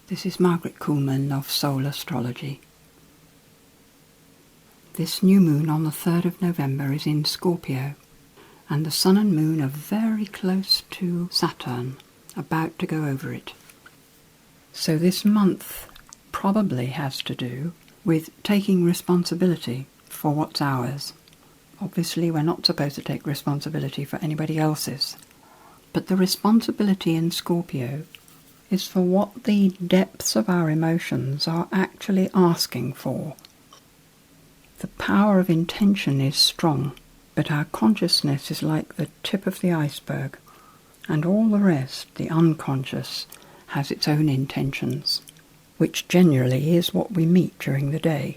This is Margaret Kuhlman of Soul Astrology. This new moon on the 3rd of November is in Scorpio, and the Sun and Moon are very close to Saturn, about to go over it. So this month probably has to do with taking responsibility for what's ours. Obviously we're not supposed to take responsibility for anybody else's, but the responsibility in Scorpio is for what the depths of our emotions are actually asking for. The power of intention is strong, but our consciousness is like the tip of the iceberg, and all the rest, the unconscious, has its own intentions, which generally is what we meet during the day.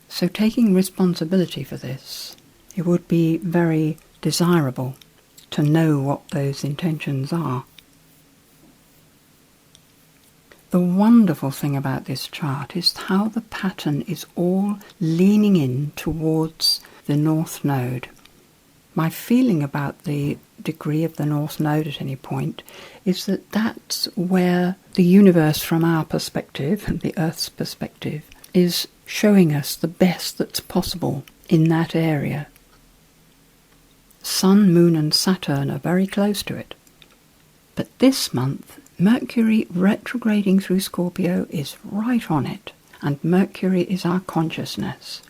So taking responsibility for this, it would be very desirable to know what those intentions are. The wonderful thing about this chart is how the pattern is all leaning in towards the North Node. My feeling about the degree of the North Node at any point is that that's where the universe from our perspective, and the Earth's perspective, is showing us the best that's possible in that area. Sun, Moon and Saturn are very close to it. But this month, Mercury retrograding through Scorpio is right on it, and Mercury is our consciousness,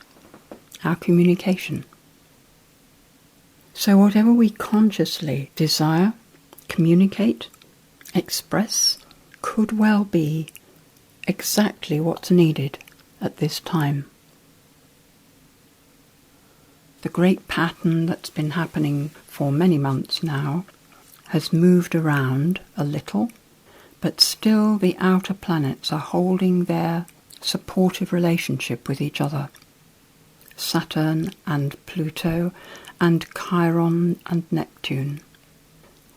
our communication. So whatever we consciously desire, communicate, express, could well be exactly what's needed at this time. The great pattern that's been happening for many months now has moved around a little, but still the outer planets are holding their supportive relationship with each other. Saturn and Pluto and Chiron and Neptune.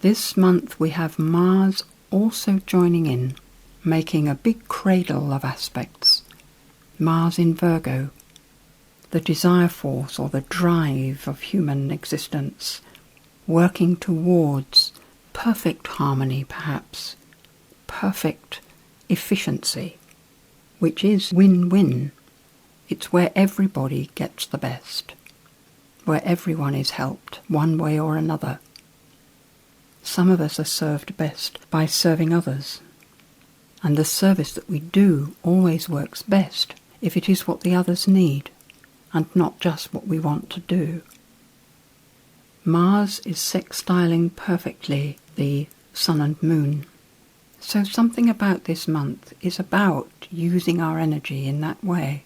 This month we have Mars also joining in, making a big cradle of aspects. Mars in Virgo, the desire force or the drive of human existence, working towards perfect harmony perhaps, perfect efficiency, which is win-win. It's where everybody gets the best, where everyone is helped one way or another. Some of us are served best by serving others, and the service that we do always works best if it is what the others need, and not just what we want to do. Mars is sextiling perfectly the Sun and Moon. So something about this month is about using our energy in that way.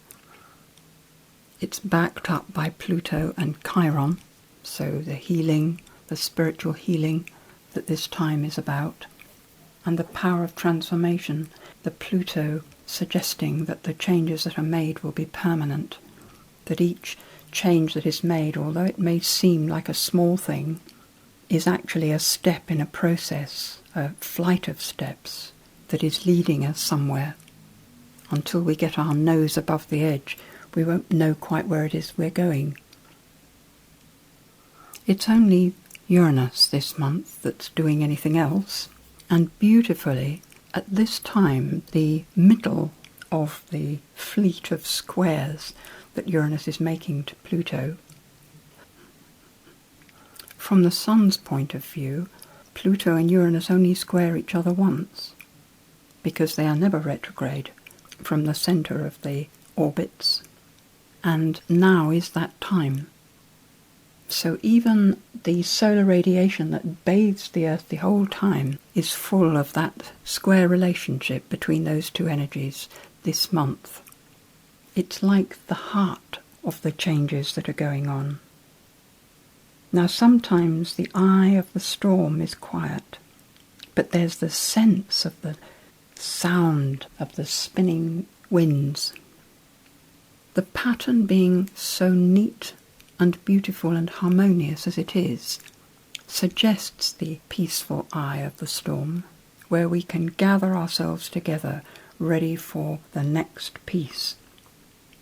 It's backed up by Pluto and Chiron, so the healing, the spiritual healing that this time is about, and the power of transformation, the Pluto suggesting that the changes that are made will be permanent, that each change that is made, although it may seem like a small thing, is actually a step in a process, a flight of steps that is leading us somewhere. Until we get our nose above the edge, we won't know quite where it is we're going. It's only Uranus this month that's doing anything else, and beautifully, at this time, the middle of the fleet of squares that Uranus is making to Pluto. From the Sun's point of view, Pluto and Uranus only square each other once, because they are never retrograde from the centre of the orbits, and now is that time. So even the solar radiation that bathes the Earth the whole time is full of that square relationship between those two energies this month. It's like the heart of the changes that are going on. Now sometimes the eye of the storm is quiet, but there's the sense of the sound of the spinning winds. The pattern being so neat and beautiful and harmonious as it is, suggests the peaceful eye of the storm, where we can gather ourselves together ready for the next piece.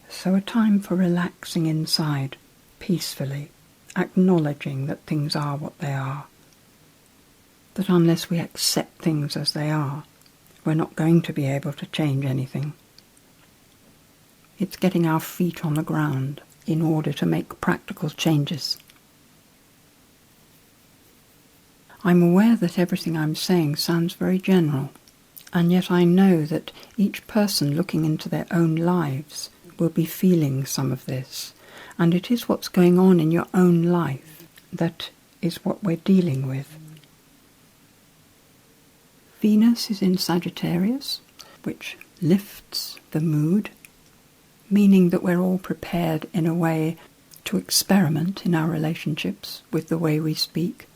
So a time for relaxing inside, peacefully, acknowledging that things are what they are. That unless we accept things as they are, we're not going to be able to change anything. It's getting our feet on the ground in order to make practical changes. I'm aware that everything I'm saying sounds very general, and yet I know that each person looking into their own lives will be feeling some of this, and it is what's going on in your own life that is what we're dealing with. Venus is in Sagittarius, which lifts the mood, meaning that we're all prepared in a way to experiment in our relationships with the way we speak.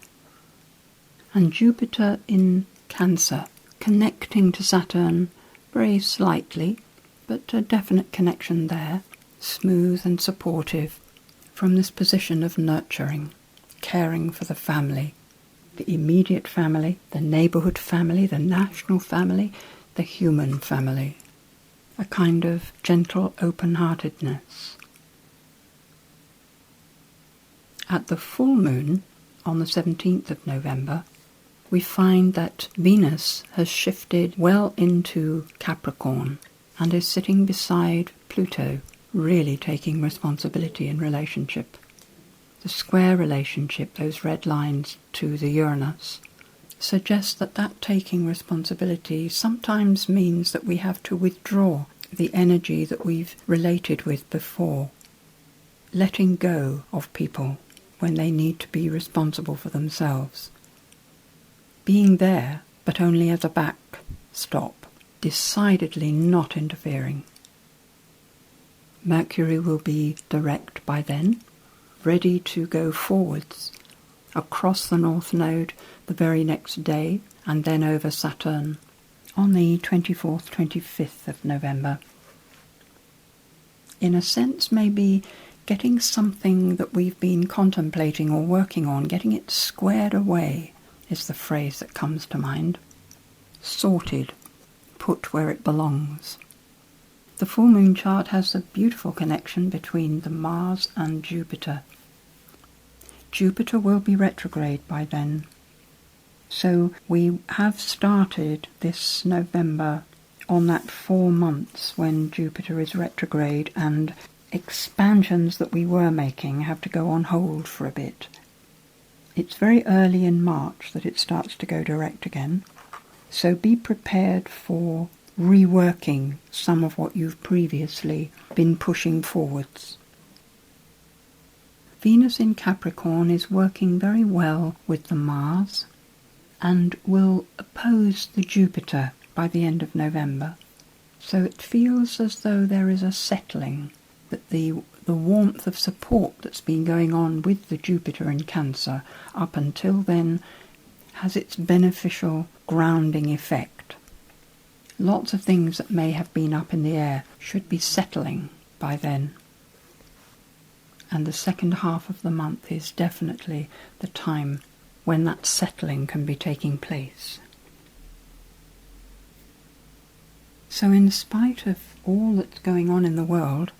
And Jupiter in Cancer, connecting to Saturn very slightly, but a definite connection there, smooth and supportive, from this position of nurturing, caring for the family, the immediate family, the neighbourhood family, the national family, the human family. A kind of gentle open-heartedness. At the full moon, on the 17th of November, we find that Venus has shifted well into Capricorn and is sitting beside Pluto, really taking responsibility in relationship. The square relationship, those red lines to the Uranus, suggests that taking responsibility sometimes means that we have to withdraw the energy that we've related with before, letting go of people when they need to be responsible for themselves. Being there, but only as a backstop, decidedly not interfering. Mercury will be direct by then, ready to go forwards, across the North Node the very next day, and then over Saturn on the 24th, 25th of November. In a sense, maybe getting something that we've been contemplating or working on, getting it squared away, is the phrase that comes to mind. Sorted, put where it belongs. The full moon chart has a beautiful connection between the Mars and Jupiter. Jupiter will be retrograde by then. So we have started this November on that 4 months when Jupiter is retrograde, and expansions that we were making have to go on hold for a bit. It's very early in March that it starts to go direct again, so be prepared for reworking some of what you've previously been pushing forwards. Venus in Capricorn is working very well with the Mars and will oppose the Jupiter by the end of November. So it feels as though there is a settling, that the warmth of support that's been going on with the Jupiter in Cancer up until then has its beneficial grounding effect. Lots of things that may have been up in the air should be settling by then. And the second half of the month is definitely the time when that settling can be taking place. So in spite of all that's going on in the world,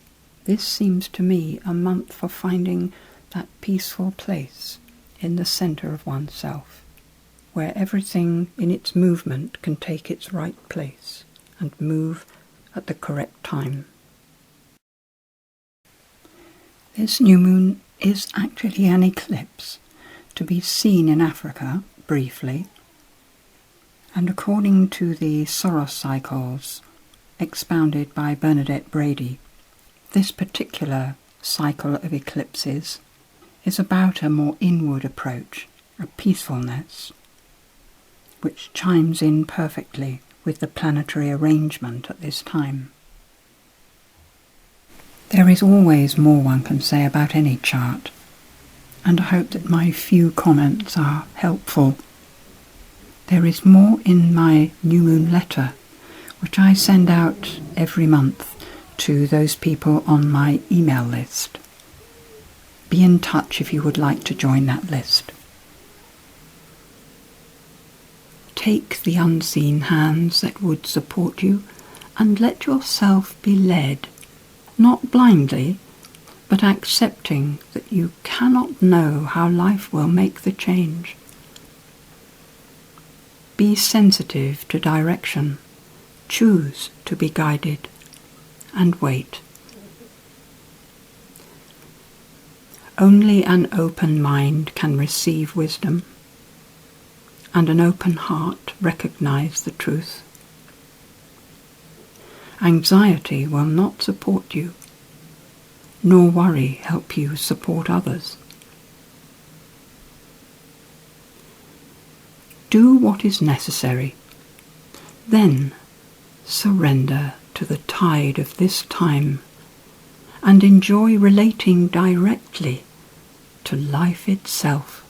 this seems to me a month for finding that peaceful place in the centre of oneself, where everything in its movement can take its right place and move at the correct time. This new moon is actually an eclipse, to be seen in Africa briefly, and according to the Soros cycles expounded by Bernadette Brady, this particular cycle of eclipses is about a more inward approach, a peacefulness, which chimes in perfectly with the planetary arrangement at this time. There is always more one can say about any chart, and I hope that my few comments are helpful. There is more in my new moon letter, which I send out every month to those people on my email list. Be in touch if you would like to join that list. Take the unseen hands that would support you and let yourself be led, not blindly, but accepting that you cannot know how life will make the change. Be sensitive to direction choose to be guided and wait. Only an open mind can receive wisdom, and an open heart recognize the truth. Anxiety will not support you, nor worry help you support others. Do what is necessary, then surrender to the tide of this time and enjoy relating directly to life itself.